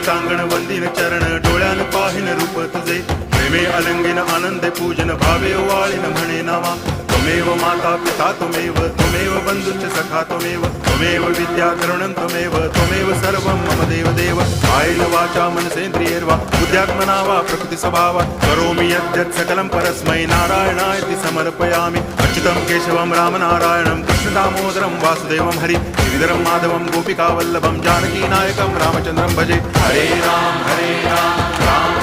टांगण वंदिन चरण डोळ्यान पाहिन रूप तुझे प्रेमे अलंगिन आनंदे पूजन भावे वाळीन म्हणे नावा त्वमेव माता पिता त्वमेव बंधुश्च सखा त्वमेव विद्या द्रविणं त्वमेव सर्वं मम देव कायेन वाचा मनसेन्द्रियैर्वा बुद्ध्यात्मना वा प्रकृति स्वभावात् करोमि यद्यत् सकलं परस्मै नारायणायति समर्पयामि अच्युतं केशवं रामनारायणं कृष्णदामोदरं वासुदेवं हरि गिरिधरं माधवं गोपिकावल्लभं जानकीनायकं रामचन्द्रं भजे हरे राम राम